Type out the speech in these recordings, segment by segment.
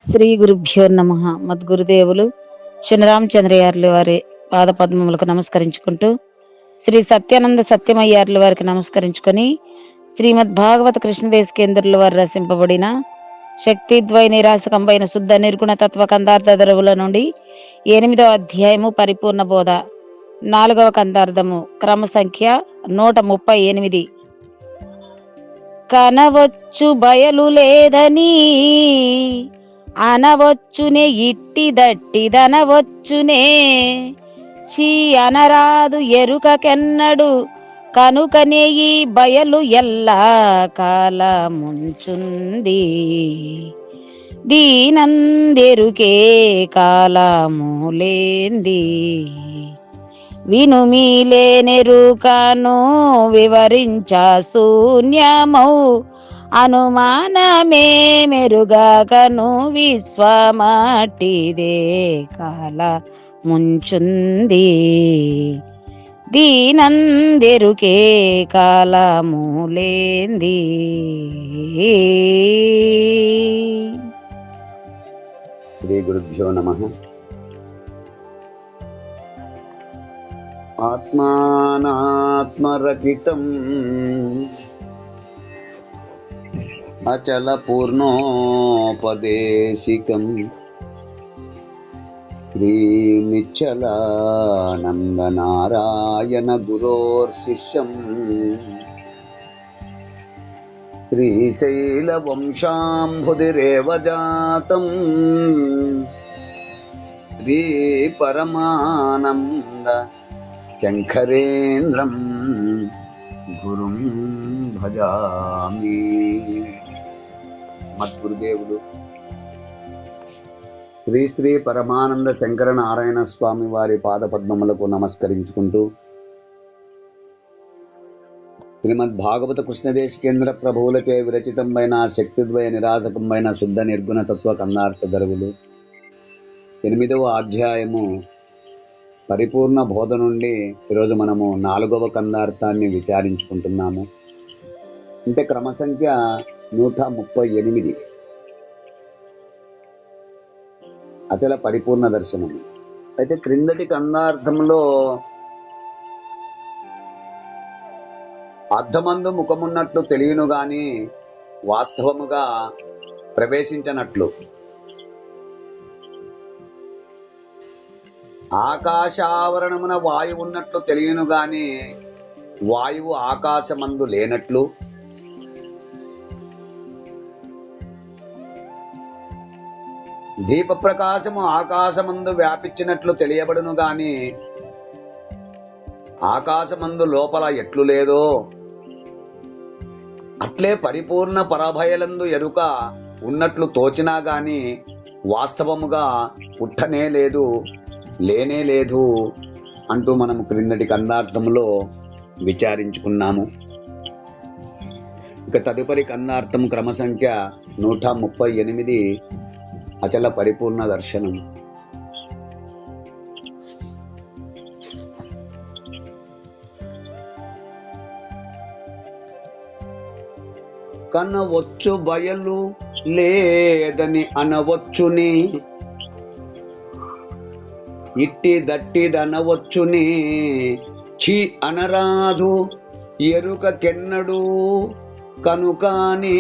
శ్రీ గురుభ్యో నమ. మద్గురుదేవులు చినరామచంద్రయ్యర్ల వారి పాదపద్మములకు నమస్కరించుకుంటూ, శ్రీ సత్యానంద సత్యమయ్యార్ల వారికి నమస్కరించుకొని, శ్రీమద్ భాగవత కృష్ణదేశకేంద్రుల వారు రచింపబడిన శక్తిద్వయ నిరాశకంబైన శుద్ధ నిర్గుణ తత్వ కందార్థ నుండి 8వ అధ్యాయము పరిపూర్ణ బోధ, 4వ కందార్థము, క్రమ సంఖ్య 138. కనవచ్చు బయలు లేదని అనవచ్చునే, ఇట్టి దట్టిదనవచ్చునే, చీ అనరాదు ఎరుకకెన్నడు, కనుకనే ఈ బయలు ఎల్లా కాలముంచుంది, దీనందెరుకే కాలములేంది, వినుమీలేనెరుకను వివరించ శూన్యమౌ, అనుమానమే మెరుగకను విశ్వమట్టిదే కాల ముంచుంది, దీనందెరుకే కాలములేంది. శ్రీ గురుభ్యో నమః. ఆత్మానాత్మరహితం అచల పూర్ణోపదేశికం శ్రీ నిశ్చలానందనారాయణ గురోర్శిష్యం శ్రీశైల వంశాంబుధిరేవ జాతం శ్రీ పరమానంద శంకరేంద్రం గురుం భజామి. మద్గురుదేవులు శ్రీ శ్రీ పరమానంద శంకర నారాయణ స్వామి వారి పాదపద్మములకు నమస్కరించుకుంటూ, శ్రీమద్ భాగవత కృష్ణదేశకేంద్ర ప్రభువులకే విరచితమైన శక్తిద్వయ నిరాశకమైన శుద్ధ నిర్గుణ తత్వ కందార్థ దరువులు 8వ అధ్యాయము పరిపూర్ణ బోధ నుండి ఈరోజు మనము 4వ కందార్థాన్ని విచారించుకుంటున్నాము. అంటే క్రమ సంఖ్య 138, అచల పరిపూర్ణ దర్శనం. అయితే క్రిందటి కందార్థంలో అర్థమందు ముఖమున్నట్లు తెలియను గాని వాస్తవముగా ప్రవేశించనట్లు, ఆకాశావరణమున వాయువు ఉన్నట్లు తెలియను గాని వాయువు ఆకాశమందు లేనట్లు, దీప ప్రకాశము ఆకాశమందు వ్యాపించినట్లు తెలియబడును గాని ఆకాశమందు లోపల ఎట్లు లేదో, అట్లే పరిపూర్ణ పరభయలందు ఎరుక ఉన్నట్లు తోచినా గాని వాస్తవముగా పుట్టనే లేదు, లేనే లేదు అంటూ మనము క్రిందటి కందార్థంలో విచారించుకున్నాము. ఇక తదుపరి కందార్థం క్రమ సంఖ్య 138, అచల పరిపూర్ణ దర్శనం. కనవచ్చు బయలు లేదని అనవచ్చుని, ఇట్టి దట్టిదనవచ్చుని, చి అనరాదు ఎరుకకెన్నడు, కనుకాని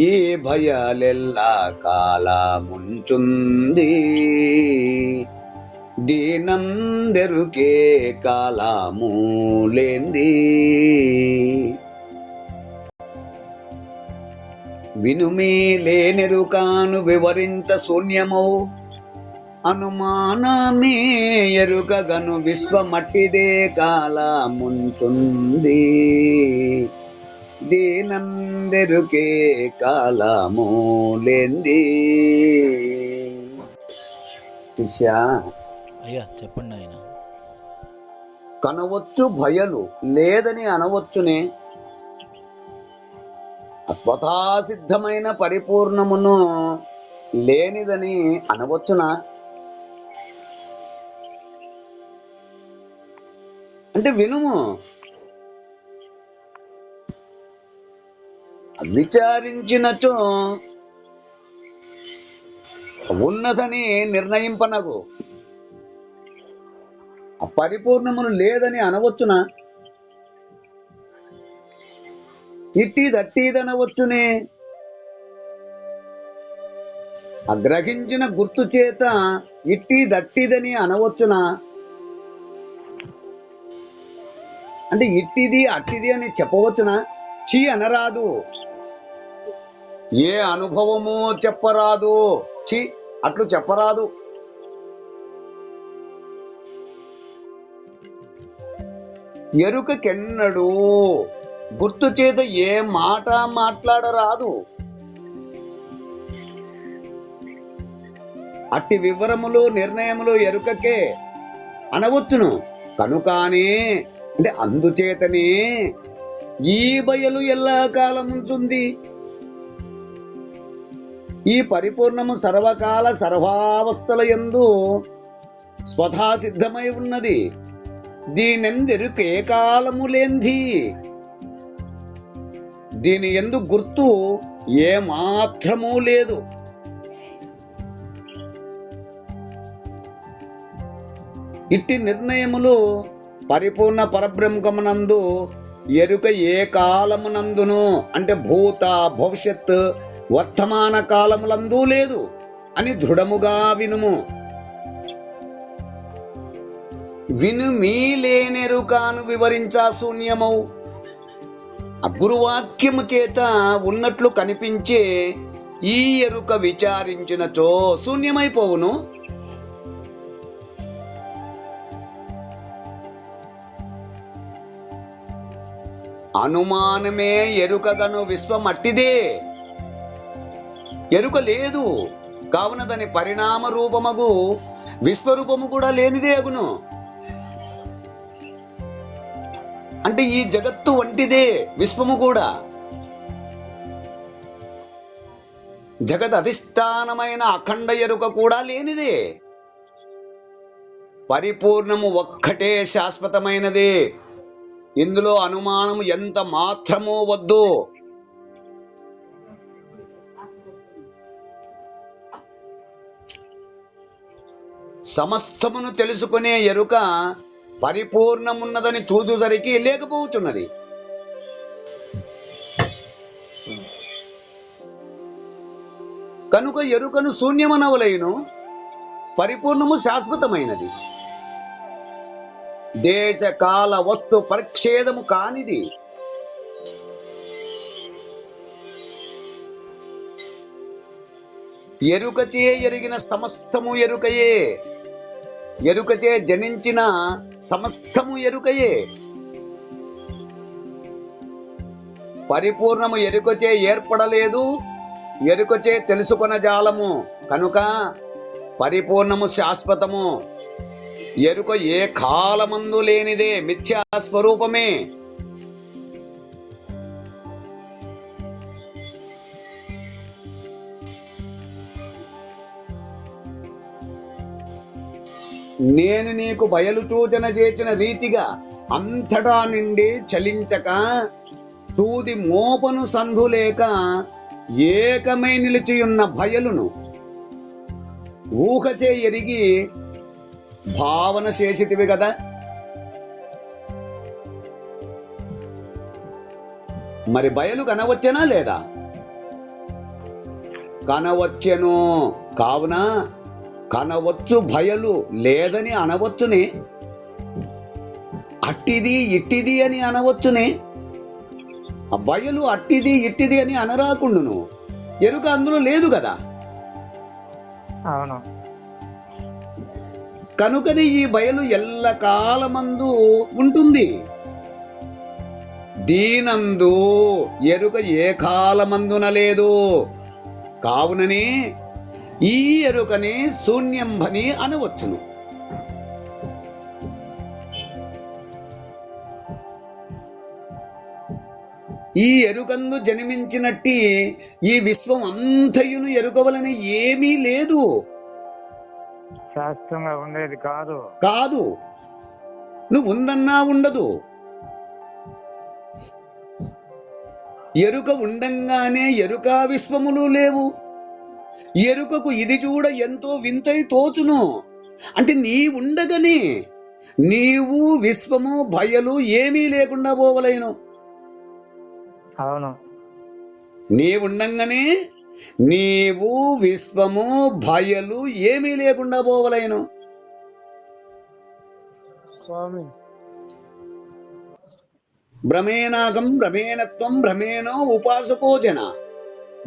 ఈ భయాలెల్లా కాలముంచుంది, దీనందెరుకే కాలములేంది, వినుమీ లేనెరుకాను వివరించ శూన్యమౌ, అనుమానమే ఎరుకగను విశ్వమట్టిదే కాలముంచుంది, దీనందెరుకే కాలములేంది. శిష్య, అయ్యా చెప్పండి ఆయన. కనవచ్చు భయలు లేదని అనవచ్చునే, స్వతఃసిద్ధమైన పరిపూర్ణమును లేనిదని అనవచ్చునా? అంటే వినుము, విచారించినచో ఉన్నదని నిర్ణయింపనగు. పరిపూర్ణమును లేదని అనవచ్చునా? ఇట్టిదట్టిదనవచ్చునే. గ్రహించిన గుర్తు చేత ఇట్టిదట్టిదని అనవచ్చునా? అంటే ఇట్టిది అట్టిది అని చెప్పవచ్చునా? చీ అనరాదు. ఏ అనుభవము చెప్పరాదు. చీ అట్లు చెప్పరాదు. ఎరుకకెన్నడు గుర్తు చేత ఏ మాట మాట్లాడరాదు. అట్టి వివరములు నిర్ణయములు ఎరుకకే అనవచ్చును. కనుకానే అంటే అందుచేతనే ఈ బయలు ఎల్లా కాలముంచుంది. ఈ పరిపూర్ణము సర్వకాల సర్వావస్థల యందు స్వధా సిద్ధమై ఉన్నది. దీనెందెరుకే కాలము లేంది. దీని యందు గుర్తు ఏ మాత్రమూ లేదు. ఇట్టి నిర్ణయములు పరిపూర్ణ పరబ్రహ్మమునందు ఎరుక ఏ కాలమునందును అంటే భూత భవిష్యత్ వర్తమాన కాలములందు లేదు అని దృఢముగా వినుము. విను మీ లేనెరుకాను వివరించా శూన్యమౌ. గురువాక్యము చేత ఉన్నట్లు కనిపించే ఈ ఎరుక విచారించినచో శూన్యమైపోవును. అనుమానమే ఎరుకగను విశ్వం అట్టిదే. ఎరుక లేదు కావున దాని పరిణామ రూపమగు విశ్వరూపము కూడా లేనిదే అగును. అంటే ఈ జగత్తు వంటిదే విశ్వము కూడా. జగత్ అధిష్టానమైన అఖండ ఎరుక కూడా లేనిదే. పరిపూర్ణము ఒక్కటే శాశ్వతమైనదే. ఇందులో అనుమానము ఎంత మాత్రమూ వద్దు. సమస్తమును తెలుసుకునే ఎరుక పరిపూర్ణమున్నదని చూచుసరికి లేకపోతున్నది. కనుక ఎరుకను శూన్యమనవలేను. పరిపూర్ణము శాశ్వతమైనది. దేశ కాల వస్తు పరిచ్ఛేదము కానిది. ఎరుకచే ఎరిగిన సమస్తము ఎరుకయే. ఎరుకచే జనించిన సమస్తము ఎరుకయే. పరిపూర్ణము ఎరుకచే ఏర్పడలేదు, ఎరుకచే తెలుసుకొన జాలము. కనుక పరిపూర్ణము శాశ్వతము. ఎరుక ఏ కాలమందు లేనిదే, మిథ్యా స్వరూపమే. నేను నీకు బయలు సూచన చేసిన రీతిగా అంతటా నిండి చలించక సూది మోపను సంధులేక ఏకమై నిలిచియున్న బయలును ఊహచే ఎరిగి భావన చేసితివి కదా. మరి బయలు కనవచ్చెనా లేదా? కనవచ్చెను. కావున కనవచ్చు బయలు లేదని అనవచ్చునే. అట్టిది ఇట్టిది అని అనవచ్చునే. ఆ బయలు అట్టిది ఇట్టిది అని అనరాకుండును. ఎరుక అందులో లేదు కదా. అవును. కనుకని ఈ బయలు ఎల్లకాలమందు ఉంటుంది. దీనందు ఎరుక ఏ కాలమందున లేదు. కావునని ఈ ఎరుకని శూన్యంభని అనవచ్చును. ఈ ఎరుకందు జన్మించినట్టి ఈ విశ్వం అంతయును ఎరుకవలని ఏమీ లేదు. శాస్త్రంగా ఉండేది కాదు. కాదు. నువ్వు ఉందన్నా ఉండదు. ఎరుక ఉండంగానే ఎరుక విశ్వములు లేవు. ఎరుకకు ఇది చూడ ఎంతో వింతై తోచును. అంటే నీ ఉండగని నీవు విశ్వము భయలు ఏమీ లేకుండా పోవలేను. అవును. నీ ఉండంగానే నీవు విశ్వము భయలు ఏమీ లేకుండా పోవలేను. స్వామి. భ్రమేనాగం భ్రమేణత్వం భ్రమేణో ఉపాసకో జన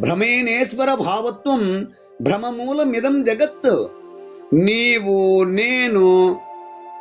భ్రమేణేశ్వర భావత్వం భ్రమమూలమిదం జగత్. నీవు నేను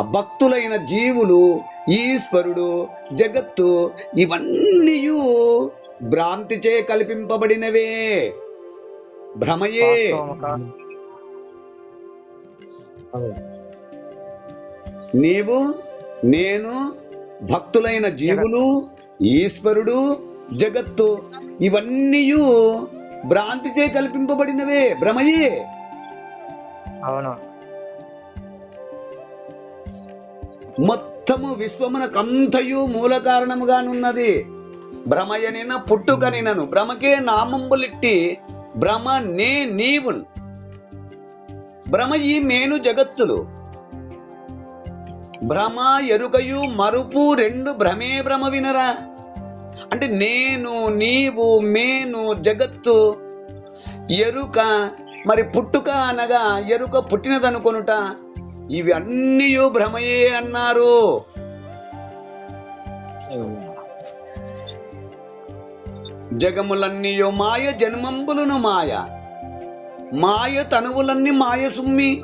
భక్తులైన జీవులు ఈశ్వరుడు జగత్తు ఇవన్నీ భ్రాంతిచే కల్పింపబడినవే, భ్రమయే. నీవు నేను భక్తులైన జీవులు ఈశ్వరుడు జగత్తు ఇవన్నీ భ్రాంతిచే కల్పింపబడినవే, భ్రమయే. అవును. మొత్తము విశ్వమునకంతయు మూల కారణముగానున్నది భ్రమయనిన పుట్టుకనినను భ్రమకే నామంబులిట్టి భ్రమ నే నీవున్. భ్రమ ఈ మేను జగత్తులు భ్రమ ఎరుకయు మరుపు రెండు భ్రమే భ్రమ వినరా. అంటే నేను నీవు మేను జగత్తు ఎరుక మరి పుట్టుక అనగా ఎరుక పుట్టినదనుకొనుట ఇవి అన్నీ భ్రమయే అన్నారు. జగములన్నీయో మాయ జన్మంబులను మాయ మాయ తనువులన్నీ మాయ సుమ్మి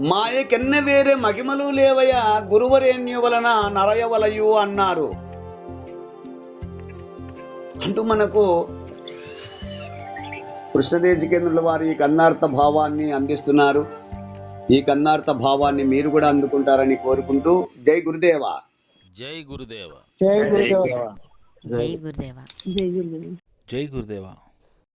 మాయకెన్న వేరే మహిమలు లేవయ గురువరేణ్యు వలన నరయవలయు అన్నారు. అంటూ మనకు కృష్ణదేశికేంద్రుల వారి ఈ కన్నార్థ భావాన్ని అందిస్తున్నారు. ఈ కన్నార్థ భావాన్ని మీరు కూడా అందుకుంటారని కోరుకుంటూ జై గురుదేవ. జై గురుదేవ. జై గురుదేవ. జై గురుదేవ. జై గురుదేవ.